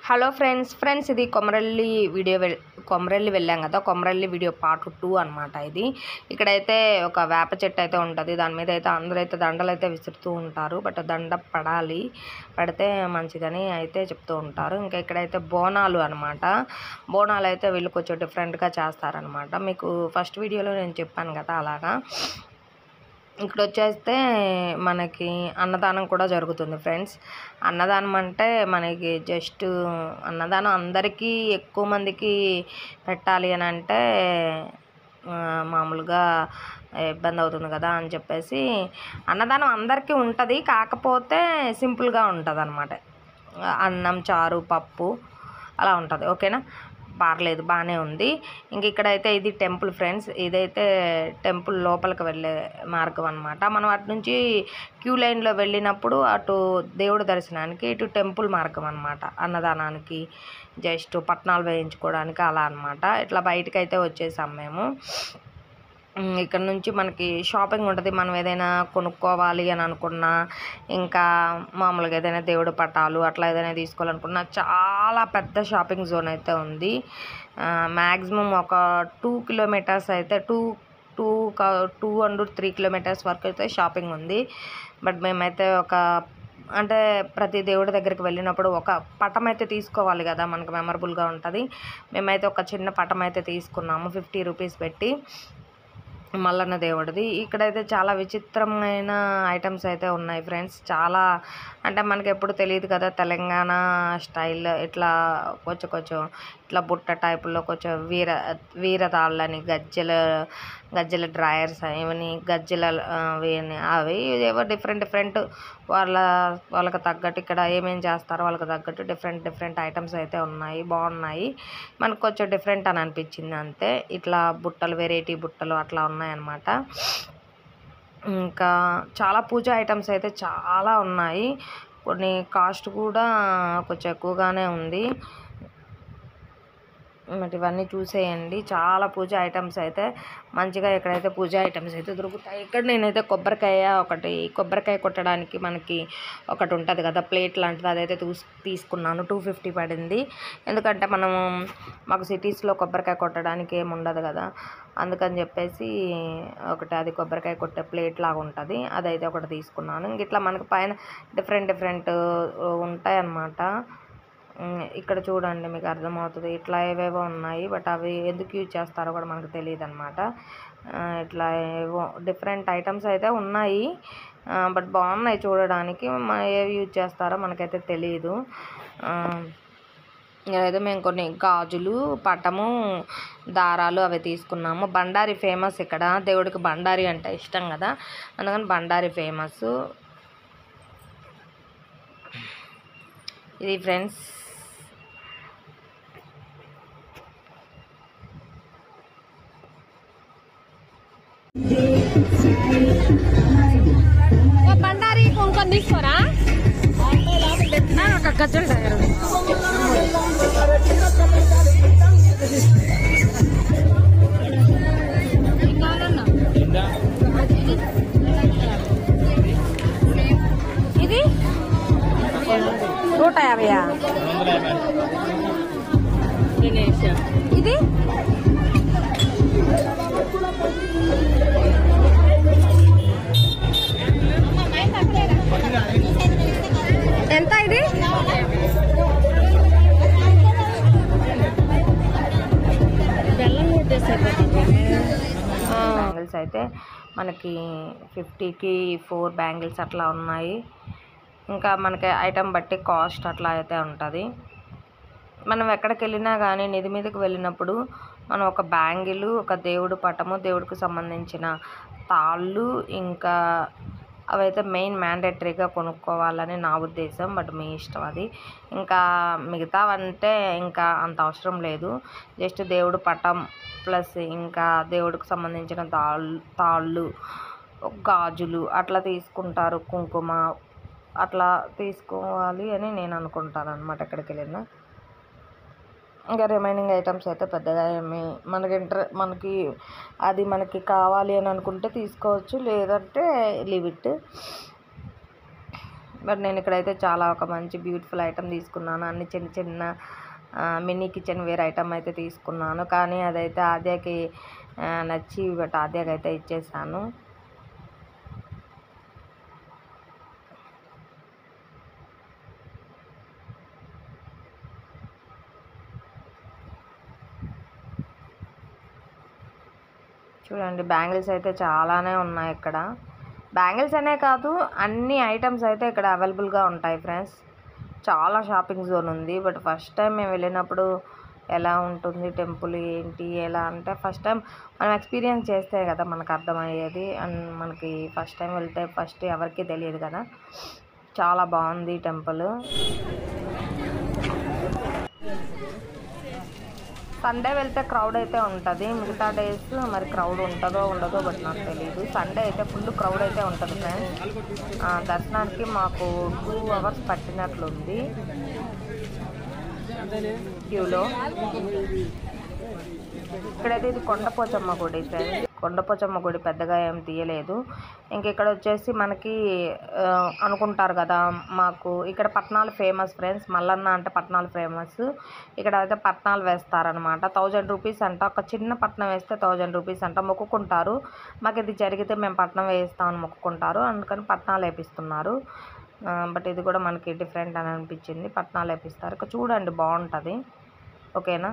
Hello friends ఇది కొమరల్లి వెళ్ళాం కదా. కొమరల్లి వీడియో పార్ట్ 2 అనమాట. ఇది ఇక్కడైతే ఒక వేప చెట్టు అయితే ఉంటుంది. దాని మీద అయితే అందరూ అయితే దండలు అయితే విసురుతూ ఉంటారు. బట్ దండ పడితే మంచిదని అయితే చెప్తూ ఉంటారు. ఇంకా ఇక్కడైతే బోనాలు అనమాట. బోనాలు అయితే వీళ్ళు కొంచెం డిఫరెంట్గా చేస్తారనమాట. మీకు ఫస్ట్ వీడియోలో నేను చెప్పాను కదా అలాగా. ఇక్కడ వచ్చేస్తే మనకి అన్నదానం కూడా జరుగుతుంది ఫ్రెండ్స్. అన్నదానం అంటే మనకి జస్ట్ అన్నదానం అందరికీ ఎక్కువ మందికి పెట్టాలి అని అంటే మామూలుగా ఇబ్బంది అవుతుంది కదా అని చెప్పేసి అన్నదానం అందరికీ ఉంటుంది. కాకపోతే సింపుల్గా ఉంటుంది అన్నమాట. అన్నం, చారు, పప్పు అలా ఉంటుంది. ఓకేనా, పర్లేదు, బాగానే ఉంది. ఇంక ఇక్కడైతే ఇది టెంపుల్ ఫ్రెండ్స్. ఇదైతే టెంపుల్ లోపలికి వెళ్ళే మార్గం అనమాట. మనం అటు నుంచి క్యూ లైన్లో వెళ్ళినప్పుడు అటు దేవుడి దర్శనానికి, ఇటు టెంపుల్ మార్గం అనమాట. అన్నదానానికి జస్ట్ పట్నాలు వేయించుకోవడానికి అలా అనమాట. ఇట్లా బయటకు అయితే వచ్చేసాం మేము. ఇక్కడ నుంచి మనకి షాపింగ్ ఉంటుంది. మనం ఏదైనా కొనుక్కోవాలి అని అనుకున్నా, ఇంకా మామూలుగా ఏదైనా దేవుడి పటాలు అట్లా ఏదైనా తీసుకోవాలనుకున్నా చాలా పెద్ద షాపింగ్ జోన్ అయితే ఉంది. మ్యాక్సిమం ఒక 2 కిలోమీటర్స్ అయితే 203 కిలోమీటర్స్ వరకు అయితే షాపింగ్ ఉంది. బట్ మేమైతే అంటే ప్రతి దేవుడి దగ్గరికి వెళ్ళినప్పుడు ఒక పటం అయితే తీసుకోవాలి కదా, మనకు మెమరబుల్గా ఉంటుంది. మేమైతే ఒక చిన్న పటం అయితే తీసుకున్నాము 50 రూపీస్ పెట్టి, మల్లన్న దేవుడిది. ఇక్కడైతే చాలా విచిత్రమైన ఐటమ్స్ అయితే ఉన్నాయి ఫ్రెండ్స్. చాలా అంటే మనకి ఎప్పుడు తెలియదు కదా తెలంగాణ స్టైల్. ఇట్లా కొంచెం ఇట్లా బుట్ట టైపులో కొంచెం వీరతాళ్ళని గజ్జెల డ్రాయర్స్ ఇవన్నీ గజ్జెల అవి ఏవో డిఫరెంట్ వాళ్ళకి తగ్గట్టు ఇక్కడ ఏమేం చేస్తారో వాళ్ళకి తగ్గట్టు డిఫరెంట్ ఐటమ్స్ అయితే ఉన్నాయి. బాగున్నాయి. మనకు కొంచెం డిఫరెంట్ అని అనిపించింది అంతే. ఇట్లా బుట్టలు, వెరైటీ బుట్టలు అట్లా ఉన్నాయన్నమాట. ఇంకా చాలా పూజ ఐటమ్స్ అయితే చాలా ఉన్నాయి. కొన్ని కాస్ట్ కూడా కొంచెం ఎక్కువగానే ఉంది. మరి ఇవన్నీ చూసేయండి. చాలా పూజ ఐటమ్స్ అయితే మంచిగా ఇక్కడైతే పూజ ఐటమ్స్ అయితే దొరుకుతాయి. ఇక్కడ నేనైతే కొబ్బరికాయ కొట్టడానికి మనకి ఒకటి ఉంటుంది కదా ప్లేట్ లాంటిది, అదైతే తీసుకున్నాను. 250 పడింది. ఎందుకంటే మాకు సిటీస్లో కొబ్బరికాయ కొట్టడానికి ఏమి ఉండదు కదా, అందుకని చెప్పేసి అది కొబ్బరికాయ కొట్టే ప్లేట్ లాగా ఉంటుంది, అదైతే ఒకటి తీసుకున్నాను. ఇంక ఇట్లా మనకి పైన డిఫరెంట్ ఉంటాయన్నమాట. ఇక్కడ చూడండి, మీకు అర్థమవుతుంది. ఇట్లా ఏవేవో ఉన్నాయి, బట్ అవి ఎందుకు యూజ్ చేస్తారో కూడా మనకు తెలియదు అనమాట. ఇట్లా ఏవో డిఫరెంట్ ఐటమ్స్ అయితే ఉన్నాయి, బట్ బాగున్నాయి చూడడానికి. ఏవి యూజ్ చేస్తారో మనకైతే తెలియదు. ఇదైతే మేము కొన్ని గాజులు, పటము, దారాలు అవి తీసుకున్నాము. బండారి ఫేమస్ ఇక్కడ. దేవుడికి బండారి అంటే ఇష్టం కదా, అందుకని బండారి ఫేమస్. ఇది ఫ్రెండ్స్. బండారి కొంచెం తీసుకోరా ఒక గజ్జలు తయారు. ఇది 150. ఇది ఎంత? ఇది బ్యాంగిల్స్ అయితే మనకి 50కి 4 బ్యాంగిల్స్ అట్లా ఉన్నాయి. ఇంకా మనకి ఐటెం బట్టి కాస్ట్ అట్లా అయితే ఉంటుంది. మనం ఎక్కడికి వెళ్ళినా కానీ నిధి మీదకి వెళ్ళినప్పుడు మనం ఒక బ్యాంగిల్, ఒక దేవుడు పటము, దేవుడికి సంబంధించిన తాళ్ళు, ఇంకా అవైతే మెయిన్ మ్యాండేటరీగా కొనుక్కోవాలని నా ఉద్దేశం. బట్ మీ ఇష్టం అది. ఇంకా మిగతావంటే ఇంకా అంత అవసరం లేదు. జస్ట్ దేవుడు పటం ప్లస్ ఇంకా దేవుడికి సంబంధించిన తాళ్ళు, గాజులు అట్లా తీసుకుంటారు. కుంకుమ అట్లా తీసుకోవాలి అని నేను అనుకుంటాను అనమాట ఎక్కడికి వెళ్ళినా. ఇంకా రిమైనింగ్ ఐటమ్స్ అయితే పెద్దగా మనకి కావాలి అని అనుకుంటే తీసుకోవచ్చు, లేదంటే లీవ్ ఇట్. బట్ నేను ఇక్కడైతే చాలా ఒక మంచి బ్యూటిఫుల్ ఐటమ్ తీసుకున్నాను. అన్ని చిన్న చిన్న మినీ కిచెన్ వేర్ ఐటమ్ అయితే తీసుకున్నాను. కానీ అదైతే ఆద్యకి నచ్చి బట్ ఆద్యకి అయితే ఇచ్చేసాను. చూడండి బ్యాంగిల్స్ అయితే చాలానే ఉన్నాయి ఇక్కడ. బ్యాంగిల్స్ అనే కాదు అన్ని ఐటమ్స్ అయితే ఇక్కడ అవైలబుల్గా ఉంటాయి ఫ్రెండ్స్. చాలా షాపింగ్ జోన్ ఉంది. బట్ ఫస్ట్ టైం మేము వెళ్ళినప్పుడు ఎలా ఉంటుంది టెంపుల్ ఏంటి ఎలా అంటే ఫస్ట్ టైం మనం ఎక్స్పీరియన్స్ చేస్తే కదా మనకు అర్థమయ్యేది. అండ్ మనకి ఫస్ట్ టైం వెళ్తే ఫస్ట్ ఎవరికి తెలియదు కదా. చాలా బాగుంది టెంపుల్. సండే వెళ్తే క్రౌడ్ అయితే ఉంటుంది. మిగతా డేస్ మరి క్రౌడ్ ఉంటుందో ఉండదో బట్ నాకు తెలియదు. సండే అయితే ఫుల్ క్రౌడ్ అయితే ఉంటుంది ఫ్రెండ్స్. దర్శనానికి మాకు 2 hours పట్టినట్లుంది క్యూలో. ఇక్కడైతే ఇది కొండపోచమ్మ గుడి ఫ్రెండ్స్. కొండపోచమ్మ గుడి పెద్దగా ఏం తీయలేదు. ఇంక ఇక్కడ వచ్చేసి మనకి అనుకుంటారు కదా మాకు ఇక్కడ పట్నాలు ఫేమస్ ఫ్రెండ్స్. మల్లన్న అంటే పట్నాలు ఫేమస్. ఇక్కడ అయితే పట్నాలు వేస్తారనమాట. 1000 రూపీస్ అంట. ఒక చిన్న పట్నం వేస్తే 1000 రూపీస్ అంట. మొక్కుకుంటారు. మాకు ఇది జరిగితే మేము పట్నం వేస్తామని మొక్కుకుంటారు. అందుకని పట్నాలు వేపిస్తున్నారు. బట్ ఇది కూడా మనకి డిఫరెంట్ అని అనిపించింది. పట్నాలు వేపిస్తారు. ఇక చూడండి బాగుంటుంది. ఓకేనా.